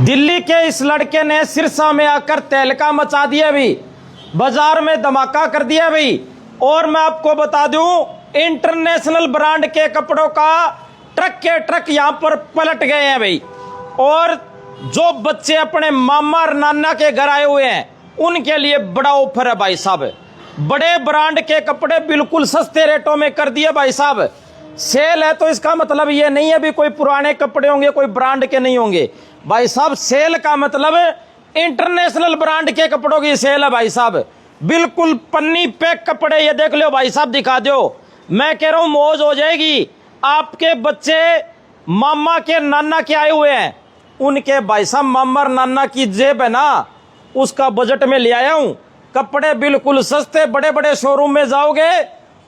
दिल्ली के इस लड़के ने सिरसा में आकर तहलका मचा दिया भाई, बाजार में धमाका कर दिया भाई। और मैं आपको बता दूं, इंटरनेशनल ब्रांड के कपड़ों का ट्रक के ट्रक यहां पर पलट गए हैं भाई। और जो बच्चे अपने मामा और नाना के घर आए हुए हैं उनके लिए बड़ा ऑफर है भाई साहब। बड़े ब्रांड के कपड़े बिल्कुल सस्ते रेटों में कर दिए भाई साहब। सेल है तो इसका मतलब ये नहीं है भी कोई पुराने कपड़े होंगे, कोई ब्रांड के नहीं होंगे भाई साहब। सेल का मतलब इंटरनेशनल ब्रांड के कपड़ों की सेल है भाई साहब। बिल्कुल पन्नी पैक कपड़े, ये देख लो भाई साहब, दिखा दो। मैं कह रहा हूं मौज हो जाएगी। आपके बच्चे मामा के नाना के आए हुए हैं, उनके भाई साहब मामा और नाना की जेब है ना, उसका बजट में ले आया हूं। कपड़े बिल्कुल सस्ते, बड़े बड़े शोरूम में जाओगे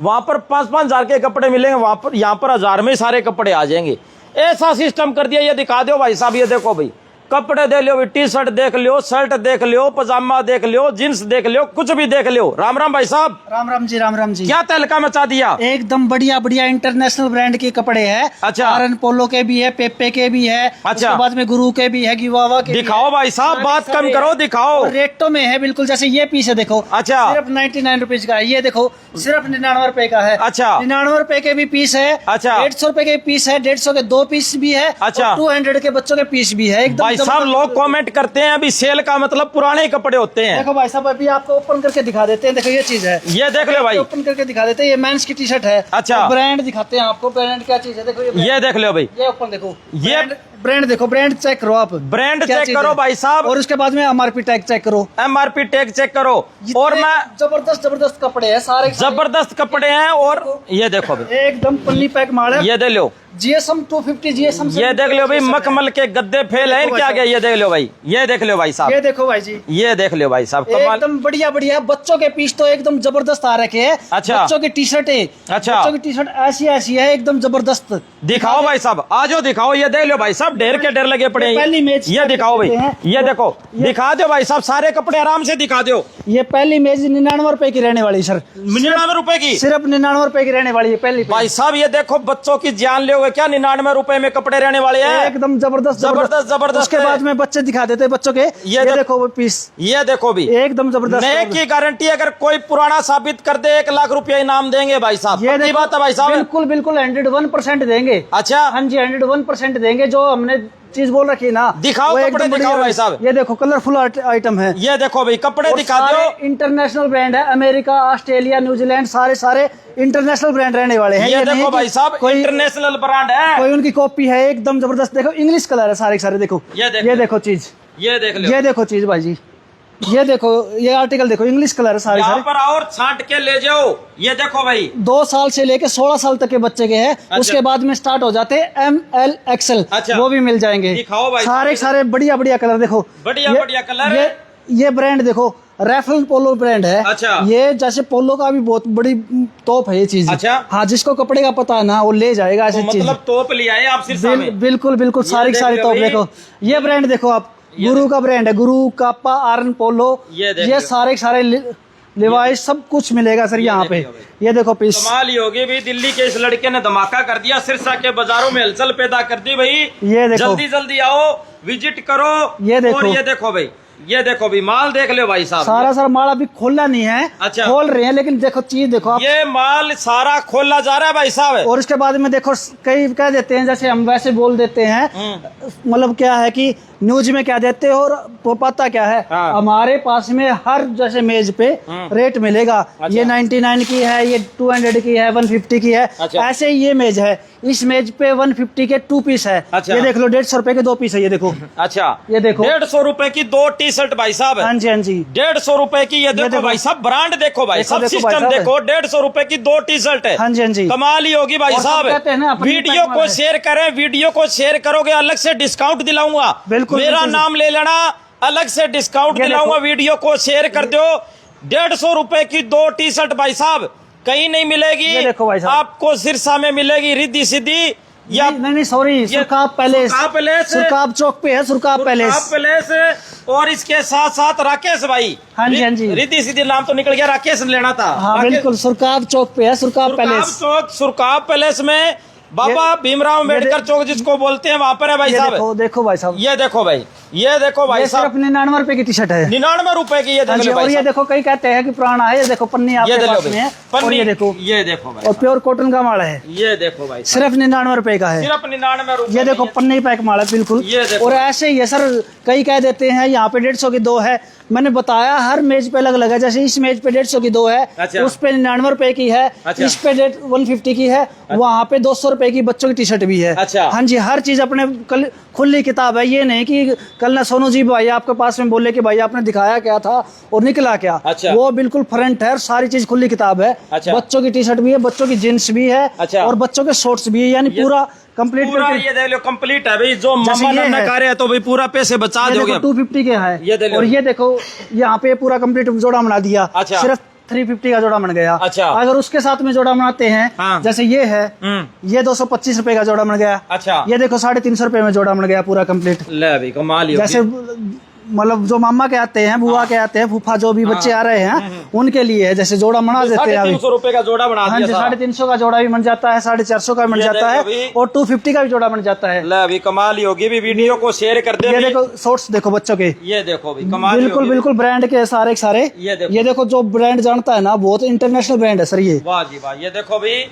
वहां पर 5-5 हजार के कपड़े मिलेंगे, वहां पर यहां पर 1000 में सारे कपड़े आ जाएंगे। ऐसा सिस्टम कर दिया। ये दिखा दो भाई साहब, ये देखो भाई, कपड़े देख लो, टी शर्ट देख लो, शर्ट देख लो, पजामा देख लो, जींस देख लो, कुछ भी देख लो। राम राम भाई साहब। राम राम जी, राम राम जी। क्या तहलका मचा दिया। एकदम बढ़िया बढ़िया इंटरनेशनल ब्रांड के कपड़े हैं। अच्छा। आरन पोलो के भी है, पेप्पे के भी है। अच्छा। उसके बाद में गुरु के भी है, गिवावा के दिखाओ भाई साहब, बात कम करो, दिखाओ। रेटों में है बिल्कुल। जैसे ये पीस है देखो। अच्छा। सिर्फ 99 रुपीज का है। ये देखो सिर्फ 99 रुपए का है। अच्छा। 99 रुपए के भी पीस है। अच्छा। 150 रुपए के पीस है, 150 के 2 पीस भी है। अच्छा। 200 के बच्चों के पीस भी है। एकदम भाई साहब लोग कमेंट करते हैं अभी सेल का मतलब पुराने कपड़े होते हैं। देखो भाई साहब, अभी आपको ओपन करके दिखा देते हैं। देखो ये चीज है, ये देख लो भाई, ओपन करके दिखा देते हैं। ये मेंस की टी शर्ट है। अच्छा। ब्रांड दिखाते हैं आपको, ब्रांड क्या चीज है। देखो ये देख लो भाई, ये ओपन देखो, ये ब्रांड देखो, ब्रांड चेक करो आप, ब्रांड क्या चेक चीज करो है। भाई साहब, और उसके बाद में एमआरपी टैग चेक करो, एमआरपी टैग चेक करो। और इतने मैं जबरदस्त जबरदस्त कपड़े हैं सारे। जबरदस्त कपड़े हैं। और ये देखो भाई, एकदम पन्नी पैक माल है। ये देख लो, जीएसएम 250 जीएसएम। ये देख लो भाई, मखमल के गद्दे फेल है क्या गया। ये देख लो भाई, ये देख लो भाई साहब, ये देखो भाई जी, ये देख लो भाई साहब, कमाल। एकदम बढ़िया बढ़िया। बच्चों के पीस तो एकदम जबरदस्त आ रखे हैं। अच्छा। बच्चों की टी शर्ट है। अच्छा। बच्चों की टी शर्ट ऐसी ऐसी है, एकदम जबरदस्त। दिखाओ भाई साहब, आजो दिखाओ। ये देख लो भाई साहब, ढेर के ढेर लगे पड़े पहली हैं। इमेज ये दिखाओ भाई, ये देखो, दिखा दो भाई साहब, सारे कपड़े आराम से दिखा दो। ये पहली इमेज 99 रुपए की रहने वाली सर, 99 रुपए की, सिर्फ 99 रुपए की रहने वाली है पहली। भाई साहब ये देखो, बच्चों की जान लोगे क्या, 99 रुपए में कपड़े रहने वाले हैं। एकदम जबरदस्त जबरदस्त जबरदस्त। उसके बाद में बच्चे दिखा देते हैं बच्चों के। ये देखो वो पीस, ये देखो भी, एकदम जबरदस्त। नए की गारंटी, अगर कोई पुराना साबित कर दे 1 लाख रुपया इनाम देंगे भाई साहब। ये पक्की बात है भाई साहब। बिल्कुल बिल्कुल 101% देंगे। अच्छा। हाँ जी 101% देंगे। जो हमने चीज बोल रखी है ना, दिखाओ वो कपड़े, एकदम दिखाओ बढ़िया भाई साहब। ये देखो कलरफुल आइटम है। ये देखो भाई, कपड़े दिखा दो। इंटरनेशनल ब्रांड है, अमेरिका, ऑस्ट्रेलिया, न्यूजीलैंड, सारे सारे इंटरनेशनल ब्रांड रहने वाले हैं। ये देखो नहीं भाई कि साहब, कोई इंटरनेशनल ब्रांड है, कोई उनकी कॉपी है। एकदम जबरदस्त। देखो इंग्लिश कलर है सारे के सारे। देखो ये देखो चीज, ये देख लो, ये देखो चीज भाई जी, ये देखो, ये आर्टिकल देखो, इंग्लिश कलर है सारे यहाँ सारे। पर और छांट के ले जाओ। ये देखो भाई, 2 साल से लेके 16 साल तक के बच्चे के हैं। अच्छा। उसके बाद में स्टार्ट हो जाते हैं ML XL। अच्छा। वो भी मिल जाएंगे। दिखाओ भाई सारे सारे बढ़िया बढ़िया कलर देखो, बढ़िया ये- बढ़िया कलर। ये ब्रांड देखो, रैफल पोलो ब्रांड है। अच्छा। ये जैसे पोलो का भी बहुत बड़ी तोप है ये चीज। अच्छा। हाँ, जिसको कपड़े का पता है ना वो ले जाएगा ऐसी चीज। मतलब तोप लिया है आप सिरसा में। बिल्कुल बिल्कुल ये सारी देख सारी लो तोप भाई। देखो। ये ब्रांड देखो आप, गुरु का ब्रांड है, गुरु कापा, आरन पोलो। ये देख ये लो। सारे सारे लिवाइस सब कुछ मिलेगा सर यहाँ पे। ये देखो पीस, कमाल ही होगी भी। दिल्ली के इस लड़के ने धमाका कर दिया, सिरसा के बाजारों में हलचल पैदा कर दी भाई। ये देखो, जल्दी जल्दी आओ, विजिट करो। ये देखो। और ये देखो भाई, ये देखो भी, माल देख लो भाई साहब। सारा सारा माल अभी खोला नहीं है। अच्छा। खोल रहे हैं, लेकिन देखो चीज देखो आप। ये माल सारा खोला जा रहा है भाई साहब। और उसके बाद में देखो कई कह देते हैं, जैसे हम वैसे बोल देते हैं, मतलब क्या है कि न्यूज में क्या देते हो और वो पता क्या है। हाँ। हमारे पास में हर जैसे मेज पे रेट मिलेगा। अच्छा। ये 99 की है, ये 200 की है, 150 की है। अच्छा। ऐसे ही ये मेज है, इस मेज पे 150 के 2 पीस है। अच्छा। ये देख लो 150 रुपए के 2 पीस है। ये देखो, अच्छा, ये देखो 150 रुपए की 2 टी शर्ट भाई साहब। हाँ जी हाँ जी। 150 रुपए की। ये देखो देखो। भाई साहब, ब्रांड देखो भाई देखो, साहब, देखो भाई सिस्टम साहब। देखो। 150 रुपए की 2 टी शर्ट है। हाँ जी हाँ जी। कमाल ही होगी भाई और सब साहब। कहते हैं ना, अपनी वीडियो पैक को माल है। शेयर करें, वीडियो को शेयर करोगे अलग से डिस्काउंट दिलाऊंगा। बिल्कुल, मेरा बिल्कुल। नाम ले लेना, अलग से डिस्काउंट ये दिलाऊंगा। देखो। वीडियो को शेयर कर दो। 150 रुपए की 2 टी शर्ट भाई साहब कहीं नहीं मिलेगी। ये देखो भाई साहब। आपको सिरसा में मिलेगी, रिद्धि सिद्धि या नहीं सॉरी, सुरकाब पैलेस। सुरकाब पैलेस। सुरकाब चौक पे है, सुरकाब पैलेस। पैलेस। और इसके साथ साथ राकेश भाई। हाँ जी हाँ जी। रिद्धि सिद्धि नाम तो निकल गया, राकेश लेना था। हाँ राकेश- बिल्कुल, सुरकाब चौक पे है, सुरकाब सुरकाब पैलेस। चौक, सुरकाब पैलेस में बाबा भीमराव अम्बेडकर चौक जिसको बोलते हैं वहां पर है भाई ये साहब। देखो देखो भाई साहब, ये देखो भाई, ये देखो भाई ये साहब, सिर्फ 99 रुपए की टी शर्ट है। 99 रुपए की। ये हाँ देख जी, लो और भाई ये साहब, देखो कई कहते हैं कि पुराना है, ये देखो पन्नी ये आपके देख लो पास में है, भाई, और ये देखो, ये देखो भाई और साहब, प्योर कॉटन का माल है, ये देखो भाई साहब, सिर्फ 99 रुपए का है। सिर्फ 99 रुपए। ये देखो पन्नी पैक माल है बिल्कुल। ये देखो। और ऐसे ही है सर, कई कह देते हैं यहाँ पे 150 की 2 है। मैंने बताया हर मेज पे अलग अलग है, जैसे इस मेज पे 150 की 2 है, अच्छा। उस पे 99 रुपए की है, अच्छा। इस पे 150 की है, वहाँ पे 200 रुपए की बच्चों की टी शर्ट भी है। अच्छा। हाँ जी, हर चीज अपने खुली किताब है। ये नहीं कि कल ना सोनू जी भाई आपके पास में बोले कि भाई आपने दिखाया क्या था और निकला क्या। अच्छा। वो बिल्कुल फ्रंट है, सारी चीज खुली किताब है। अच्छा। बच्चों की टी शर्ट भी है, बच्चों की जींस भी है, अच्छा। और बच्चों के शॉर्ट्स भी है, यानी पूरा कंप्लीट पूरा ये देख लो कंप्लीट है भाई। जो जैसे मामा ये नन्ना है। खा रहे हैं तो भाई पूरा पैसे बचा ये दोगे। देखो 250 के है। ये देख लो। और ये देखो यहाँ पे पूरा कंप्लीट जोड़ा बना दिया। अच्छा। सिर्फ 350 का जोड़ा बन गया। अच्छा। अगर उसके साथ में जोड़ा बनाते हैं, हाँ। जैसे ये है, ये 225 रुपए का जोड़ा बन गया। अच्छा। ये देखो 350 रुपए में जोड़ा बन गया पूरा कंप्लीट। ले भाई कमाल ही होगी। जैसे मतलब जो मामा के आते हैं, बुआ के आते हैं, फूफा जो भी बच्चे आ रहे हैं उनके लिए है, जैसे जोड़ा बना देते हैं अभी। 350 रुपए का जोड़ा बना हाँ दिया जी, था। 350 का जोड़ा भी बन जाता है, 450 का भी बन ये जाता देखो है, अभी। और 250 का भी जोड़ा बन जाता है। ले अभी कमाल ही होगी भी। वीडियो को शेयर कर दे ये भी। देखो शॉर्ट्स देखो बच्चों के, ये देखो भाई कमाल ही बिल्कुल होगी। बिल्कुल ब्रांड के सारे के सारे। ये देखो। जो ब्रांड जानता है ना, बहुत इंटरनेशनल ब्रांड है सर ये। वाह जी वाह। ये देखो भाई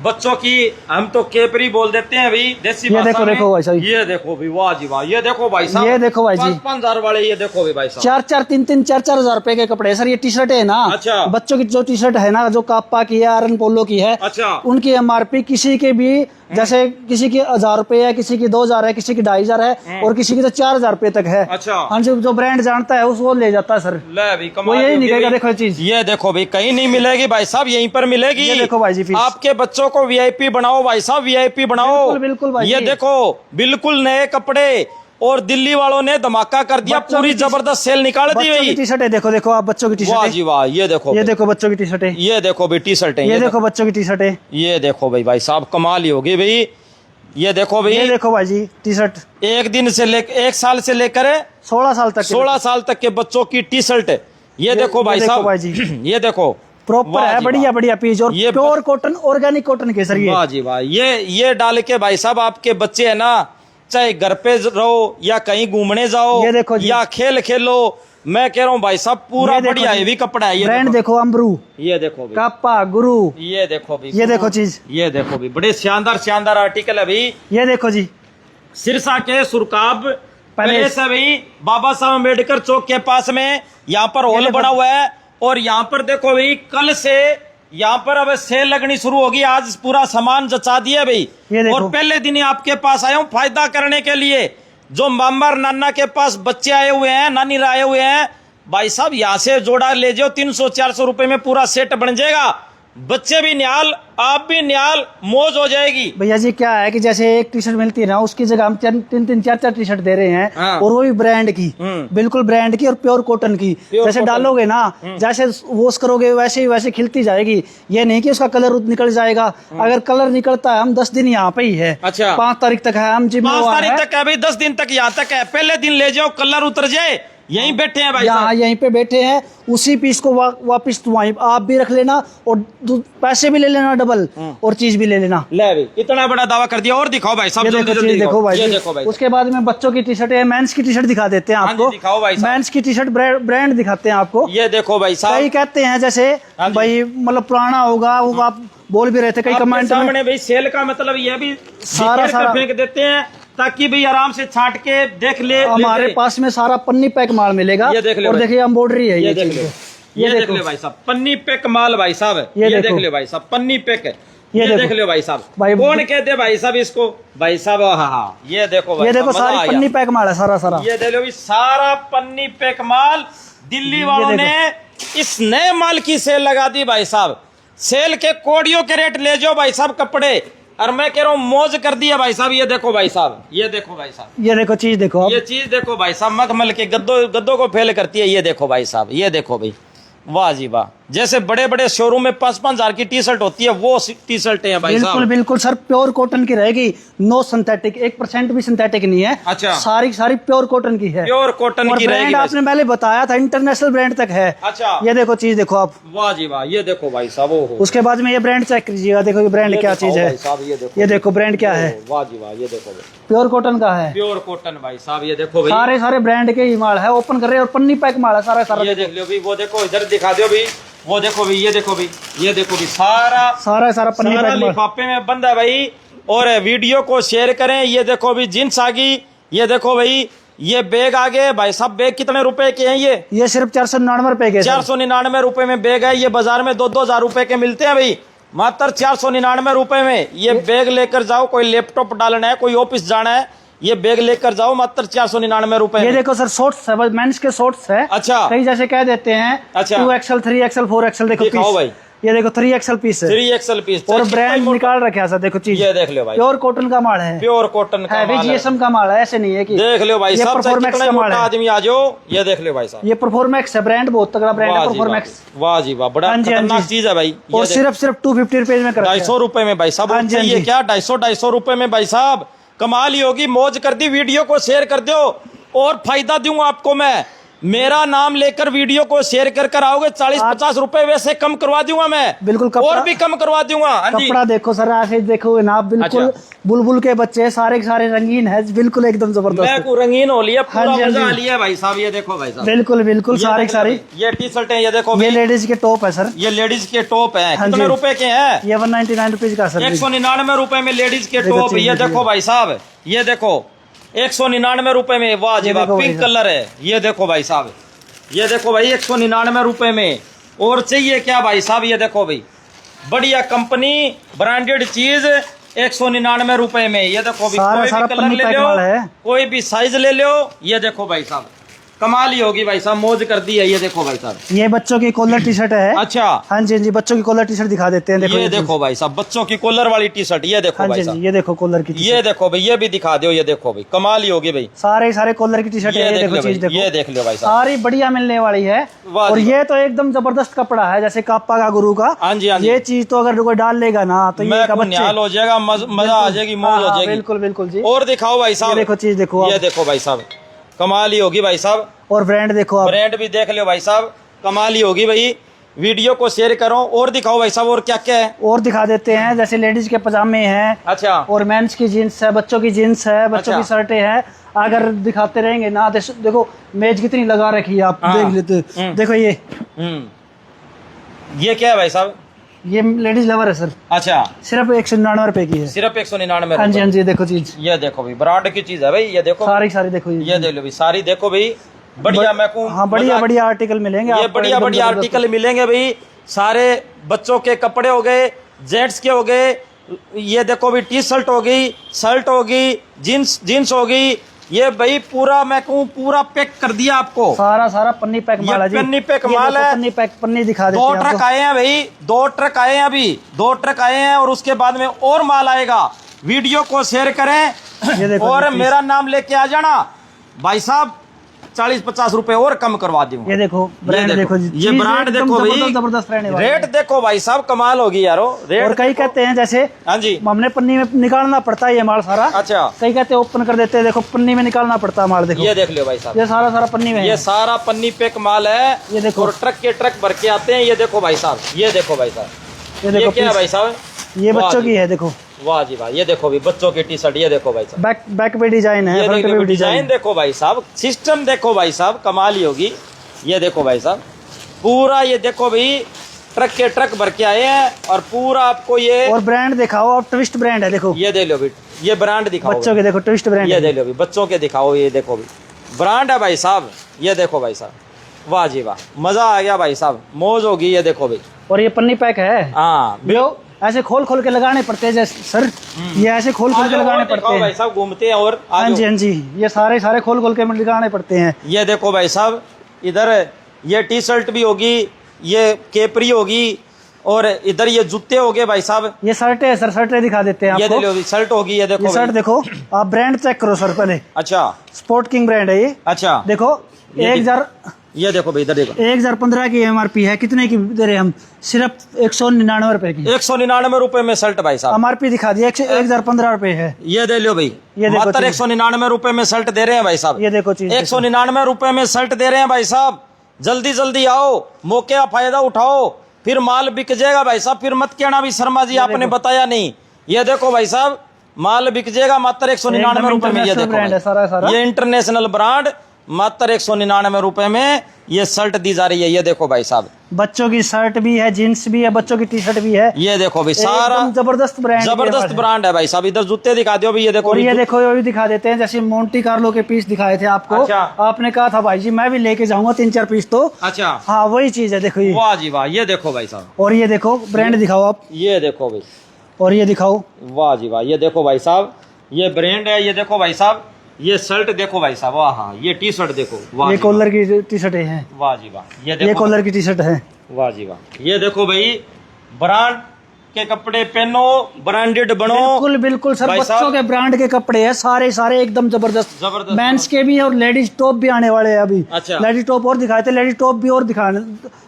बच्चों की, हम तो केपरी बोल देते हैं भाई देसी ये भाषा देखो, में। देखो भाई साहब। ये देखो भाई, वाह जी वाह। ये देखो भाई साहब, ये देखो भाई जी। 5,000 वाले। ये देखो भाई साहब, 4,000 हजार रुपए के कपड़े सर। ये टी शर्ट है ना, अच्छा। बच्चों की जो टी शर्ट है ना, जो काप्पा की है, आरन पोलो की है, अच्छा। उनकी MRP किसी के भी, जैसे किसी की 1,000 रुपए है, किसी की 2,000 है, किसी की 2,500 है, और किसी की तो 4,000 रुपए तक है। अच्छा। हाँ जी, जो ब्रांड जानता है उसको ले जाता है सर। ले भाई वो कमाल यही ही होगी निकलेगा। भाई। देखो ये चीज, ये देखो भाई कहीं नहीं मिलेगी भाई साहब, यहीं पर मिलेगी। ये देखो भाई जी फीस। आपके बच्चों को VIP बनाओ भाई साहब, VIP बनाओ। बिल्कुल, बिल्कुल भाई ये जी। देखो बिल्कुल नए कपड़े, और दिल्ली वालों ने धमाका कर दिया, बच्चों पूरी की जबरदस्त सेल निकाल दी बच्चों की भाई। टी शर्ट है, देखो देखो आप बच्चों की टी वाह शर्ट जी है। वाह। ये देखो ये भाई। देखो बच्चों की टी शर्ट है, ये देखो भाई टी शर्टें। ये देखो बच्चों की टी शर्ट है। ये देखो भाई साहब कमाल ही होगी भाई। ये देखो भाई, ये देखो भाई जी टी शर्ट, एक साल से लेकर 16 साल तक 16 साल तक के बच्चों की टी शर्ट। ये देखो भाई देखो साहब, भाई जी। ये देखो प्रॉपर वाह है, जी बढ़िया वाह। बढ़िया पीस, और ये प्योर कॉटन, ऑर्गेनिक कॉटन के सर ये। वाह जी वाह। ये डाल के भाई साहब आपके बच्चे है ना, चाहे घर पे रहो या कहीं घूमने जाओ, ये देखो जी। या खेल खेलो, मैं कह रहा हूँ भाई साहब पूरा ये देखो बढ़िया जी। हेवी कपड़ा है। ये ब्रांड देखो, देखो अम्बरू, ये देखो भाई, काप्पा, गुरु, ये देखो भाई, ये देखो चीज, ये देखो भाई, बड़े शानदार शानदार आर्टिकल है भाई। ये देखो जी। सिरसा के सुरकाब पैलेस पैलेस है भाई, बाबा साहब अम्बेडकर चौक के पास में। यहाँ पर हॉल देखो। बना हुआ है, और यहाँ पर देखो भाई कल से यहाँ पर अब सेल लगनी शुरू होगी। आज पूरा सामान जचा दिया भाई, ये देखो। और पहले दिन ही आपके पास आया हूँ फायदा करने के लिए। जो मामा और नाना के पास बच्चे आए हुए हैं, नानी आए हुए हैं, भाई साहब यहाँ से जोड़ा ले जाओ, 300-400 रुपए में पूरा सेट बन जाएगा। बच्चे भी निहाल, आप भी निहाल, मौज हो जाएगी। भैया जी क्या है कि जैसे एक टी शर्ट मिलती है ना, उसकी जगह हम 3-4 टी शर्ट दे रहे हैं, हाँ। और वो भी ब्रांड की, बिल्कुल ब्रांड की और प्योर कॉटन की। प्योर जैसे कॉटन। डालोगे ना, जैसे वॉश करोगे वैसे ही वैसे खिलती जाएगी। ये नहीं कि उसका कलर निकल जाएगा। अगर कलर निकलता है, हम 10 दिन यहाँ पे ही है। अच्छा। 5 तारीख तक है, हम जिम 5 तारीख तक है भाई, 10 दिन तक यहाँ तक है। पहले दिन ले जाओ, कलर उतर जाए, यहीं बैठे हैं भाई यहाँ साहब। यहीं पे बैठे हैं। उसी पीस को वापस वहीं आप भी रख लेना, और पैसे भी ले लेना डबल, और चीज भी ले लेना। ले भाई, इतना बड़ा दावा कर दिया। और दिखाओ भाई साहब, ये जल्दी देखो जल्दी चीज देखो भाई ये जी। देखो भाई। उसके बाद में बच्चों की टी शर्ट है, मेंस की टी शर्ट दिखा देते हैं हाँ जी, आपको। दिखाओ भाई साहब। मेंस की टी शर्ट ब्रांड दिखाते हैं आपको। ये देखो भाई कई साहब, कहते हैं जैसे हाँ जी। भाई मतलब पुराना होगा, वो आप बोल भी रहे थे कई आपके कमेंट में। सामने भाई सेल का मतलब ये भी सारा- बिखेर कर फेंक देते हैं, ताकि भाई आराम से छाट के देख ले। हमारे ले। पास में सारा पन्नी पैक माल मिलेगा। ये देख लो और भाई। देखिए एम्ब्रॉयडरी है ये देख चीज। लो, ये देख लो भाई साहब, पन्नी पैक माल भाई साहब। ये देख देखो। लो भाई साहब, पन्नी पैक। ये ये देखो। देख लो भाई साहब, भाई- कौन कहते भाई साहब इसको? भाई साहब हाँ, ये देखो भाई ये देखो साहब, मजा आ सारी गया। पन्नी पैक माल है सारा सारा। ये देख लो भाई, सारा पन्नी पैक माल। दिल्ली वालों देखो। ने इस नए माल की सेल लगा दी भाई साहब। सेल के कोडियों के रेट ले जाओ भाई साहब कपड़े, और मैं कह रहा हूँ मौज कर दिया भाई साहब। ये देखो भाई साहब, ये देखो भाई साहब, ये देखो चीज देखो आप। ये चीज देखो भाई साहब, मखमल के गद्दों को फेल करती है। ये देखो भाई साहब, ये देखो भाई, वाह जी वाह, जैसे बड़े बड़े शोरूम में 5,000 की टी शर्ट होती है, वो टी शर्ट है भाई बिल्कुल साहब। बिल्कुल सर, प्योर कॉटन की रहेगी, नो सिंथेटिक, 1% भी सिंथेटिक नहीं है। अच्छा। सारी सारी प्योर कॉटन की है, प्योर कॉटन और की रहेगी ब्रांड भाई आपने पहले बताया था इंटरनेशनल ब्रांड तक है। अच्छा। ये देखो चीज देखो आप, वाह जी वाह, ये देखो भाई साहब। ओहो, उसके बाद में ये ब्रांड चेक कीजिएगा, देखो ये ब्रांड क्या चीज है। भाई साहब ये देखो ब्रांड क्या है, वाह जी वाह, ये देखो प्योर कॉटन का है, प्योर कॉटन भाई साहब। ये देखो भाई, सारे सारे ब्रांड के ही माल है, ओपन कर रहे हैं और पन्नी पैक माल है सारा सारा। ये देख लो भाई, वो देखो इधर दिखा दो भाई, वो देखो भाई, ये देखो भाई, ये देखो भाई, सारा सारा सारा पन्नी सारा पैक माल। लिफाफे में बंद है भाई। और वीडियो को शेयर करें। ये देखो भाई जींस आ गई, ये देखो भाई, ये बैग आ गए भाई साहब। बैग कितने रुपए के हैं ये सिर्फ 499 रुपए के, 499 रुपए में बैग है। ये बाजार में 2-2 हजार रुपए के मिलते हैं भाई, मात्र 499 रुपए में ये बैग लेकर जाओ। कोई लैपटॉप डालना है, कोई ऑफिस जाना है, ये बैग लेकर जाओ मात्र 499 रुपए ये में। देखो सर शॉर्ट्स है, मेंस के शॉर्ट्स है। अच्छा। कई जैसे कह देते हैं अच्छा। 2XL 3XL 4XL, देखो दिखाओ पीस भाई। ये देखो 3XL पीस है, 3XL पीस और ब्रांड निकाल रखे हैं सर, देखो चीज ये देख लो भाई, प्योर कॉटन का माल है, प्योर कॉटन का हैवी माल है। GSM का माल है, ऐसे नहीं है कि देख लो भाई ये साहब, चाहे परफॉर्मेक्स कितना का माल मोटा है। आदमी आ जाओ, ये देख लो भाई साहब। ये परफॉर्मेक्स है, ब्रांड बहुत तगड़ा ब्रांड है वाह जी वाह, परफॉर्मेक्स, वाह जी वाह, बड़ा हाँ जी, हाँ खतरनाक जी। चीज है भाई। और सिर्फ 250 रुपए में कर 250 रुपए में भाई साहब। हाँ जी, हाँ चाहिए जी। क्या 250 रुपए में भाई साहब, कमाल ही होगी। मौज कर दी, वीडियो को शेयर कर दो और फायदा दूंगा आपको मैं। मेरा नाम लेकर वीडियो को शेयर कर आओगे 40-50 रुपए वैसे कम करवा दूंगा मैं, बिल्कुल। और भी कम करवा दूंगा। हाँ जी। कपड़ा देखो सर, ऐसे देखोगे ना आप, बिल्कुल अच्छा। बुलबुल के बच्चे सारे के सारे रंगीन है, बिल्कुल एकदम जबरदस्त, मैं को रंगीन हो लिया, पूरा हाँ जी, हाँ मजा जी। आ लिया भाई साहब। ये देखो भाई साहब, बिल्कुल बिल्कुल ये सारी देख लो सारी। भाई, ये टी शर्ट है, ये देखो ये भाई, लेडीज के टॉप है सर, ये लेडीज के टॉप है। हाँ कितने जी। रुपए के हैं? ये 199 रुपीज का सर। 199 रुपए में लेडीज के देखो टॉप। चीज़ ये देखिए। देखो भाई साहब, ये देखो 199 रुपए में। वाह जी ये वाह, देखो भाई पिंक साहब। कलर है। ये देखो भाई साहब, ये देखो भाई 199 रुपए में। और चाहिए क्या भाई साहब, ये देखो भाई, बढ़िया कंपनी ब्रांडेड चीज 199 रुपए में। ये देखो भाई, सारा कोई सारा भी कलर पन्नी ले पैक लो, माल है। कोई भी साइज ले लो। ये देखो भाई साहब, कमाल ही होगी भाई साहब, मौज कर दी है। ये देखो भाई साहब, ये बच्चों की कॉलर टी शर्ट है। अच्छा। हाँ जी, हाँ जी, बच्चों की कॉलर टी शर्ट दिखा देते हैं, देखो ये देखो भाई साहब, बच्चों की कॉलर वाली टी शर्ट। ये देखो हाँ भाई जी, साहब, ये देखो कॉलर की ये देखो भाई, ये भी दिखा दो। ये देखो भाई, कमाल ही होगी भाई। सारे सारे कॉलर की टी शर्ट है, ये देखो चीज देखो, ये देख लो भाई साहब, सारी बढ़िया मिलने वाली है। वाह और जी ये तो एकदम जबरदस्त कपड़ा है, जैसे काप्पा का गुरु का। हाँ जी, हाँ जी। ये चीज तो अगर कोई डाल लेगा ना तो मैं ये का को बच्चे न्याल हो जाएगा, मजा आ जाएगी, मौज हो हाँ, जाएगी। बिल्कुल बिल्कुल जी। और दिखाओ भाई ये साहब, देखो चीज देखो ये आप, देखो भाई साहब, कमाल ही होगी भाई साहब। और ब्रांड देखो आप, ब्रांड भी देख लो भाई साहब, कमाल ही होगी भाई। वीडियो को शेयर करो और दिखाओ भाई साहब, और क्या क्या है। और दिखा देते हैं, जैसे लेडीज के पजामे हैं, अच्छा, और मेंस की जीन्स है, बच्चों की जीन्स है, बच्चों अच्छा। की शर्टें हैं। अगर दिखाते रहेंगे ना, देखो मेज कितनी लगा रखी है, आप हाँ। देख लेते। देखो ये ये क्या है भाई साहब? ये लेडीज लवर है सर, अच्छा, सिर्फ 199 रुपए की है। सिर्फ 199 हाँ जी, हाँ जी, देखो चीज ये देखो भाई, ब्रांड की चीज है भाई। ये देखो, सारी सारी देखो ये देख लो भाई, सारी देखो भाई, बढ़िया। मैं को हाँ, बढ़िया बढ़िया आर्टिकल मिलेंगे ये आपको, बढ़िया एकदम बढ़िया जबरदस्त। आर्टिकल मिलेंगे भाई। सारे बच्चों के कपड़े हो गए, जेंट्स के हो गए। ये देखो भाई, टी शर्ट हो गई, शर्ट होगी, जीन्स हो गई। ये भाई पूरा मैं कहूँ पूरा पैक कर दिया आपको। सारा सारा पन्नी पैक ये माल है जी। पन्नी पैक ये माल देखो, है। पन्नी पैक, पन्नी दिखा देते 2 हैं ट्रक आपको। आए हैं भाई, 2 ट्रक आए हैं अभी, 2 ट्रक आए हैं। और उसके बाद में और माल आएगा। वीडियो को शेयर ये करें देखो और जी, मेरा नाम लेके आ जाना भाई साहब। 40-50 रुपए और कम करवा दूंगा। ये देखो ब्रांड देखो जी, ये चीज़ ब्रांड एकदम देखो भाई, जबरदस्त रहने वाली रेट है। देखो भाई साहब, कमाल होगी यारो। रेट और कई कहते हैं जैसे हाँ जी, हमने पन्नी में निकालना पड़ता है ये माल सारा। अच्छा, कई कहते हैं ओपन कर देते हैं, देखो पन्नी में निकालना पड़ता है माल, देखो ये देख लो भाई साहब, ये सारा सारा पन्नी में ये है। सारा पन्नी पैक माल है। ये देखो। और ट्रक के ट्रक भर के आते हैं। ये देखो भाई साहब, ये देखो भाई साहब, ये ये देखो क्या है पीस, भाई साहब? ये वाह बच्चों जी, की है, देखो वाह जी वाह। ये देखो भाई, बच्चों की टी शर्ट। ये देखो भाई साहब, बैक पे डिजाइन है, ये फ्रंट देखो पे भी डिजाइन डिजाइन। देखो भाई साहब, सिस्टम देखो भाई साहब, कमाल ही होगी। ये देखो भाई साहब, पूरा ये देखो भाई, ट्रक के ट्रक भर के आए हैं। और पूरा आपको ये और ब्रांड दिखाओ आप, ट्विस्ट ब्रांड है, देखो ये दे लो भाई, ये ब्रांड दिखाओ बच्चों के, देखो ट्विस्ट ब्रांड ये है। दे लो भाई, बच्चों के दिखाओ। ये देखो भाई, ब्रांड है भाई साहब। ये देखो भाई साहब, वाह जी वाह, मजा आ गया भाई साहब, मौज होगी। ये देखो भाई, और ये पन्नी पैक है। हाँ जो ऐसे खोल खोल के लगाने पड़ते हैं जैसे सर, ये ऐसे खोल खोल के लगाने पड़ते भाई हैं। साहब, घूमते हैं। और हाँ जी, हाँ जी, ये सारे सारे खोल खोल के लगाने पड़ते हैं। ये देखो भाई साहब, इधर ये टी शर्ट भी होगी, ये केपरी होगी, और इधर ये जूते हो गए भाई साहब। ये शर्टें है सर, शर्टें दिखा देते हैं ये आपको। देखो शर्ट होगी। ये देखो ये शर्ट भाई। देखो आप, ब्रांड चेक करो सर पहले। अच्छा, स्पोर्ट किंग ब्रांड है ये, अच्छा, देखो ये 1000 ये देखो भाई, इधर देखो 1015 की MRP है। कितने की दे रहे हम? सिर्फ 199 रुपए की। 199 रुपए में शर्ट भाई साहब। MRP दिखा दिया, 1015 रुपए है। ये दे लो भाई, ये देखो मात्र चीज। 199 रुपए में शर्ट दे रहे हैं भाई साहब। ये देखो चीज, 199 रुपए में शर्ट दे रहे हैं भाई साहब। जल्दी जल्दी आओ, मौके का फायदा उठाओ, फिर माल बिक जाएगा भाई साहब। फिर मत कहना भी शर्मा जी आपने बताया नहीं। ये देखो भाई साहब, माल बिक जाएगा मात्र 199 रुपए में। ये देखो ब्रांड है सारा सारा। ये इंटरनेशनल ब्रांड, मात्र 199 रुपए में ये शर्ट दी जा रही है। ये देखो भाई साहब, बच्चों की शर्ट भी है, जीन्स भी है, बच्चों की टी-शर्ट भी है। ये देखो भाई, सारा एकदम जबरदस्त ब्रांड, जबरदस्त ब्रांड है भाई साहब। इधर जूते दिखा दो भी, ये देखो। और ये देखो, ये भी दिखा देते हैं, जैसे मोंटी कार्लो के पीस दिखाए थे आपको। अच्छा। आपने कहा था भाई जी मैं भी लेके जाऊंगा 3-4 पीस तो। अच्छा, हाँ वही चीज है, देखो ये। वाह जी वाह, ये देखो भाई साहब। और ये देखो ब्रांड दिखाओ आप, ये देखो भाई, और ये दिखाओ। वाह जी वाह, ये देखो भाई साहब, ये ब्रांड है। ये देखो भाई साहब, ये शर्ट देखो भाई साहब, वाह हाँ, ये टी शर्ट देखो, वाह ये जी कॉलर की टी-शर्ट है। वाह, वाह जी वाह, ये ये देखो, कॉलर की टी-शर्ट है। वाह जी वाह। ये देखो भाई, ब्रांड के कपड़े पहनो, ब्रांडेड बनो। बिल्कुल बिल्कुल सर, भाई बच्चों साहब, के ब्रांड के कपड़े हैं सारे सारे, एकदम जबरदस्त। जबरदस्त। मेंस के भी और लेडीज टॉप भी आने वाले हैं अभी। अच्छा। लेडीज टॉप और दिखाए थे, लेडीज टॉप भी और दिखाने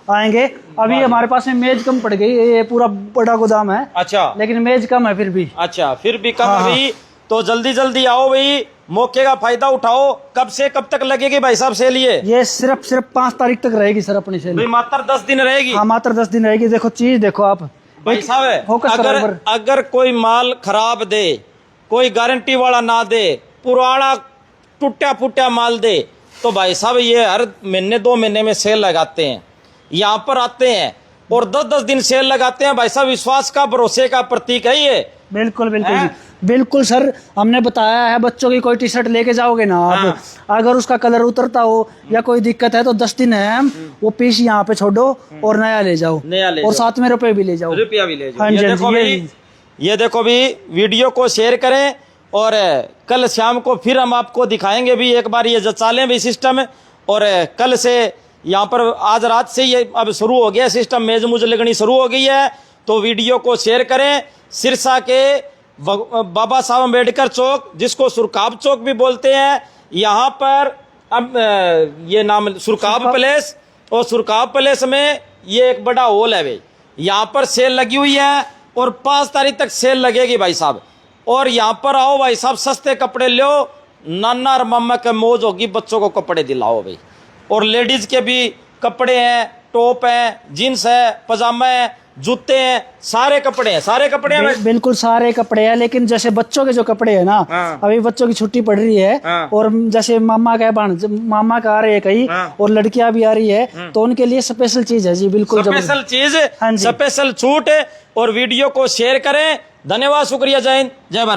आएंगे अभी। हमारे पास में मेज कम पड़ गई, ये पूरा बड़ा गोदाम है। अच्छा लेकिन मेज कम है फिर भी। अच्छा, फिर भी कम हाँ, हाँ। हुई तो जल्दी जल्दी आओ भाई, मौके का फायदा उठाओ। कब से कब तक लगेगी भाई साहब सेल? ये सिर्फ 5 तारीख तक रहेगी सर अपनी सेल। भाई मात्र 10 दिन रहेगी। हाँ मात्र 10 दिन रहेगी। देखो चीज देखो आप भाई साहब, फोकस करो अगर ऊपर। अगर कोई माल खराब दे, कोई गारंटी वाला ना दे, पुराना टूटा फूटा माल दे, तो भाई साहब ये हर महीने 2 महीने में सेल लगाते हैं। यहाँ पर आते हैं और 10-10 दिन सेल लगाते हैं भाई साहब। विश्वास का, भरोसे का प्रतीक है ये। बिल्कुल बिल्कुल जी, बिल्कुल सर। हमने बताया है, बच्चों की कोई टी-शर्ट लेके जाओगे ना आप, हाँ। अगर उसका कलर उतरता हो या कोई दिक्कत है तो 10 दिन है, वो पीस यहाँ पे छोड़ो और नया ले जाओ, नया ले और जाओ। साथ में रुपए भी ले जाओ, रुपया भी ले जाओ। हाँ जी, ये हाँ देखो जी, भाई, ये देखो भी, वीडियो को शेयर करें और कल शाम को फिर हम आपको दिखाएंगे भी, एक बार ये जचा लें भी सिस्टम। और कल से यहाँ पर, आज रात से ये अब शुरू हो गया सिस्टम, मेज मुझ लगनी शुरू हो गई है। तो वीडियो को शेयर करें। सिरसा के बाबा साहब अम्बेडकर चौक, जिसको सुरकाब चौक भी बोलते हैं, यहाँ पर अब ये नाम सुरकाब पैलेस, और सुरकाब पैलेस में ये एक बड़ा हॉल है भाई। यहाँ पर सेल लगी हुई है और 5 तारीख तक सेल लगेगी भाई साहब। और यहाँ पर आओ भाई साहब, सस्ते कपड़े लो, नाना और मामा के मौज होगी, बच्चों को कपड़े दिलाओ भाई। और लेडीज के भी कपड़े हैं, टॉप हैं, जीन्स है, पजामा है, जूते हैं, सारे कपड़े हैं, सारे कपड़े हैं भाई। बिल्कुल सारे कपड़े हैं। लेकिन जैसे बच्चों के जो कपड़े हैं ना, हाँ। अभी बच्चों की छुट्टी पड़ रही है, हाँ। और जैसे मामा का आ रहे हैं कहीं, हाँ। और लड़कियां भी आ रही है, तो उनके लिए स्पेशल चीज है जी, बिल्कुल स्पेशल चीज, हाँ जी। स्पेशल छूट। और वीडियो को शेयर करें। धन्यवाद, शुक्रिया, जय हिंद, जय भारत।